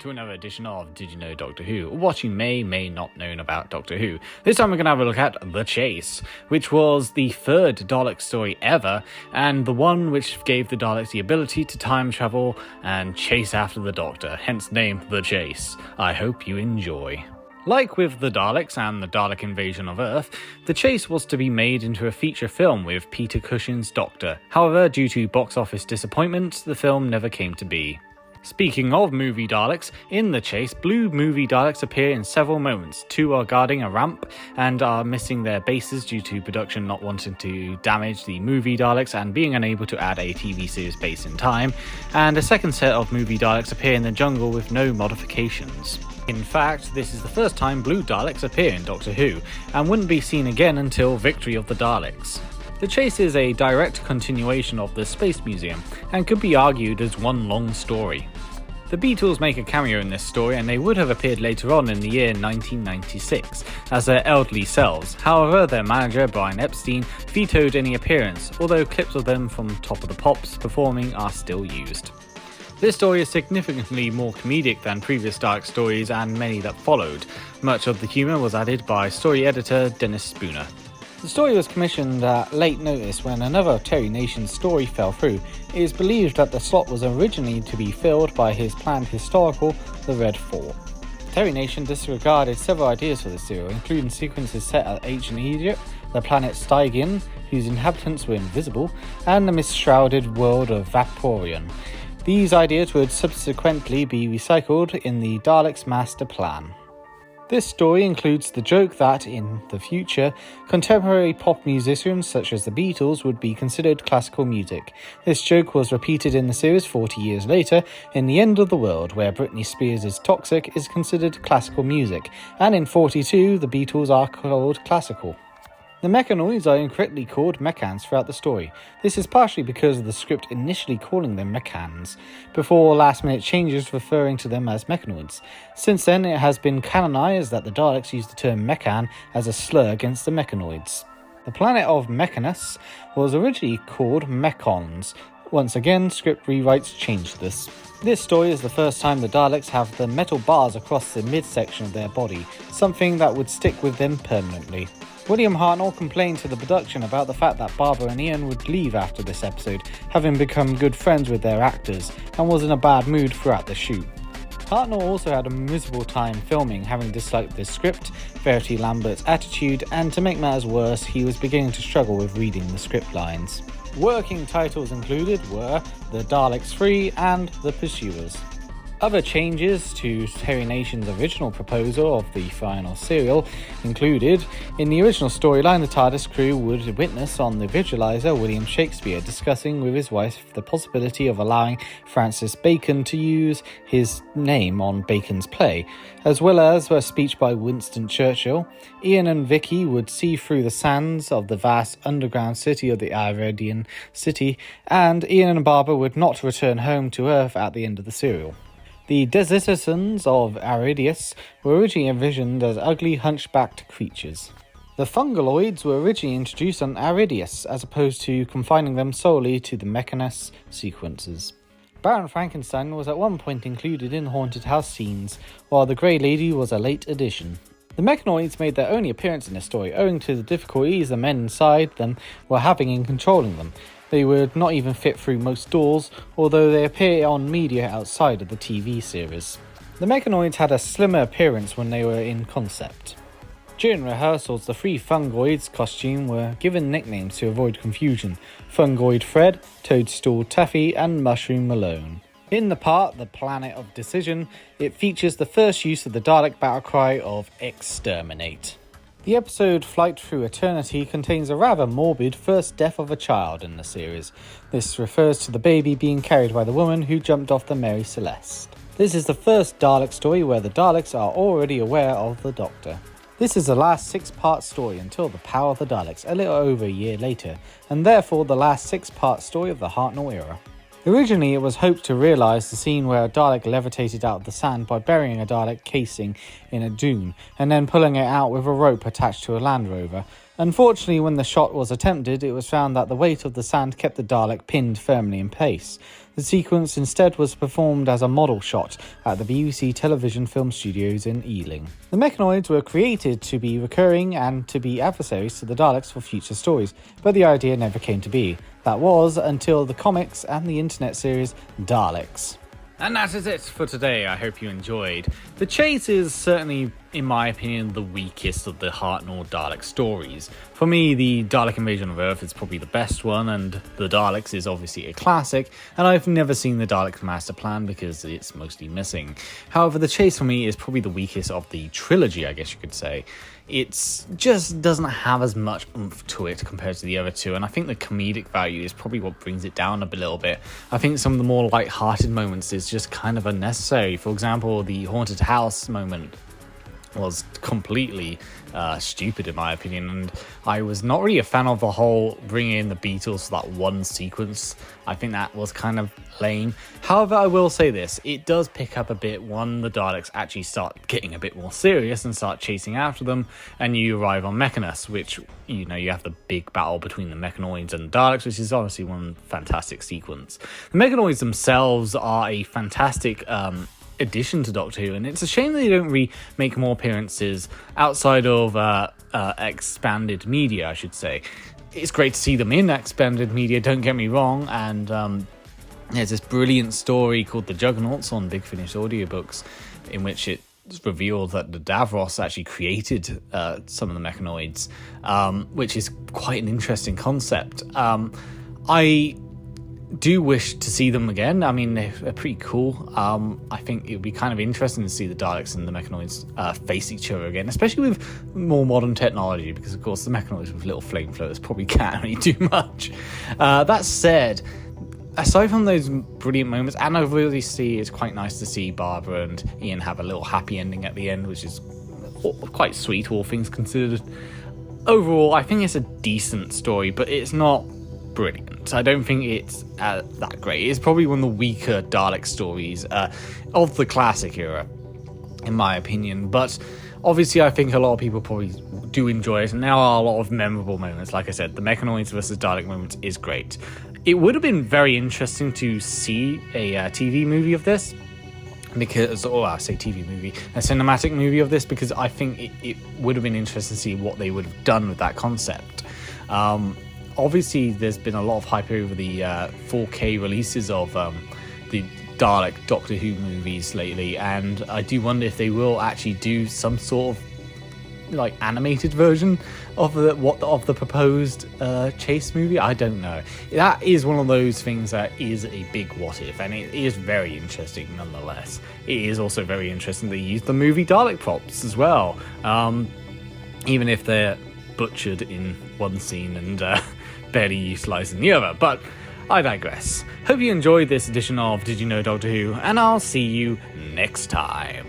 to another edition of Did You Know Doctor Who, or what you may not known about Doctor Who. This time we're going to have a look at The Chase, which was the third Dalek story ever, and the one which gave the Daleks the ability to time travel and chase after the Doctor, hence named The Chase. I hope you enjoy. Like with the Daleks and the Dalek invasion of Earth, The Chase was to be made into a feature film with Peter Cushing's Doctor. However, due to box office disappointment, the film never came to be. Speaking of movie Daleks, in The Chase, blue movie Daleks appear in several moments. Two are guarding a ramp and are missing their bases due to production not wanting to damage the movie Daleks and being unable to add a TV series base in time, and a second set of movie Daleks appear in the jungle with no modifications. In fact, this is the first time blue Daleks appear in Doctor Who, and wouldn't be seen again until Victory of the Daleks. The Chase is a direct continuation of the Space Museum, and could be argued as one long story. The Beatles make a cameo in this story, and they would have appeared later on in the year 1996, as their elderly selves. However, their manager, Brian Epstein, vetoed any appearance, although clips of them from Top of the Pops performing are still used. This story is significantly more comedic than previous Dalek stories and many that followed. Much of the humour was added by story editor Dennis Spooner. The story was commissioned at late notice when another Terry Nation story fell through. It is believed that the slot was originally to be filled by his planned historical, The Red Fall. Terry Nation disregarded several ideas for the serial, including sequences set at ancient Egypt, the planet Stygian, whose inhabitants were invisible, and the mist-shrouded world of Vaporion. These ideas would subsequently be recycled in the Daleks' master plan. This story includes the joke that, in the future, contemporary pop musicians such as the Beatles would be considered classical music. This joke was repeated in the series 40 years later, in The End of the World, where Britney Spears' Toxic is considered classical music, and in 42, the Beatles are called classical. The mechanoids are incorrectly called mechans throughout the story. This is partially because of the script initially calling them mechans, before last-minute changes referring to them as mechanoids. Since then, it has been canonised that the Daleks use the term mechan as a slur against the mechanoids. The planet of Mechanus was originally called Mechons. Once again, script rewrites changed this. This story is the first time the Daleks have the metal bars across the midsection of their body, something that would stick with them permanently. William Hartnell complained to the production about the fact that Barbara and Ian would leave after this episode, having become good friends with their actors, and was in a bad mood throughout the shoot. Hartnell also had a miserable time filming, having disliked the script, Verity Lambert's attitude, and to make matters worse, he was beginning to struggle with reading the script lines. Working titles included were The Daleks 3 and The Pursuers. Other changes to Terry Nation's original proposal of the final serial included, in the original storyline, the TARDIS crew would witness on the visualizer William Shakespeare discussing with his wife the possibility of allowing Francis Bacon to use his name on Bacon's play, as well as a speech by Winston Churchill. Ian and Vicky would see through the sands of the vast underground city of the Iridian City, and Ian and Barbara would not return home to Earth at the end of the serial. The citizens of Aridius were originally envisioned as ugly, hunchbacked creatures. The Fungaloids were originally introduced on Aridius, as opposed to confining them solely to the Mechanus sequences. Baron Frankenstein was at one point included in haunted house scenes, while the Grey Lady was a late addition. The Mechanoids made their only appearance in this story owing to the difficulties the men inside them were having in controlling them. They would not even fit through most doors, although they appear on media outside of the TV series. The Mechanoids had a slimmer appearance when they were in concept. During rehearsals, the three Fungoids' costume were given nicknames to avoid confusion: Fungoid Fred, Toadstool Taffy, and Mushroom Malone. In the part, The Planet of Decision, it features the first use of the Dalek battle cry of Exterminate. The episode Flight Through Eternity contains a rather morbid first death of a child in the series. This refers to the baby being carried by the woman who jumped off the Mary Celeste. This is the first Dalek story where the Daleks are already aware of the Doctor. This is the last 6-part story until the Power of the Daleks a little over a year later, and therefore the last 6-part story of the Hartnell era. Originally, it was hoped to realise the scene where a Dalek levitated out of the sand by burying a Dalek casing in a dune, and then pulling it out with a rope attached to a Land Rover. Unfortunately, when the shot was attempted, it was found that the weight of the sand kept the Dalek pinned firmly in place. The sequence instead was performed as a model shot at the BBC television film studios in Ealing. The Mechanoids were created to be recurring and to be adversaries to the Daleks for future stories, but the idea never came to be. That was until the comics and the internet series Daleks. And that is it for today. I hope you enjoyed. The Chase is certainly, in my opinion, the weakest of the Hartnell Dalek stories. For me, the Dalek Invasion of Earth is probably the best one, and the Daleks is obviously a classic, and I've never seen the Dalek Master Plan because it's mostly missing. However, the Chase for me is probably the weakest of the trilogy, I guess you could say. It just doesn't have as much oomph to it compared to the other two, and I think the comedic value is probably what brings it down a little bit. I think some of the more light-hearted moments is just kind of unnecessary. For example, the haunted house moment was completely stupid in my opinion, and I was not really a fan of the whole bringing in the Beatles for that one sequence. I think that was kind of lame. However, I will say this, it does pick up a bit when the Daleks actually start getting a bit more serious and start chasing after them, and you arrive on Mechanus, which, you know, you have the big battle between the Mechanoids and the Daleks, which is honestly one fantastic sequence. The Mechanoids themselves are a fantastic addition to Doctor Who, and it's a shame that they don't really make more appearances outside of expanded media, I should say. It's great to see them in expanded media, don't get me wrong, and there's this brilliant story called The Juggernauts on Big Finish audiobooks, in which it's revealed that the Davros actually created some of the Mechanoids, which is quite an interesting concept. I do wish to see them again. I mean, they're pretty cool. I think it would be kind of interesting to see the Daleks and the Mechanoids face each other again, especially with more modern technology, because of course the Mechanoids with little flame floaters probably can't really do much. That said, aside from those brilliant moments, and obviously it's quite nice to see Barbara and Ian have a little happy ending at the end, which is quite sweet, all things considered. Overall, I think it's a decent story, but it's not brilliant. I don't think it's that great. It's probably one of the weaker Dalek stories of the classic era, in my opinion. But obviously, I think a lot of people probably do enjoy it, and there are a lot of memorable moments. Like I said, the Mechanoids versus Dalek moment is great. It would have been very interesting to see a TV movie of this, because, or I say TV movie, a cinematic movie of this, because I think it would have been interesting to see what they would have done with that concept. Obviously, there's been a lot of hype over the 4K releases of the Dalek Doctor Who movies lately, and I do wonder if they will actually do some sort of like animated version of the proposed Chase movie. I don't know. That is one of those things that is a big what if, and it is very interesting nonetheless. It is also very interesting they use the movie Dalek props as well, even if they're butchered in one scene and barely utilised in the other. But I digress. Hope you enjoyed this edition of Did You Know Doctor Who, and I'll see you next time.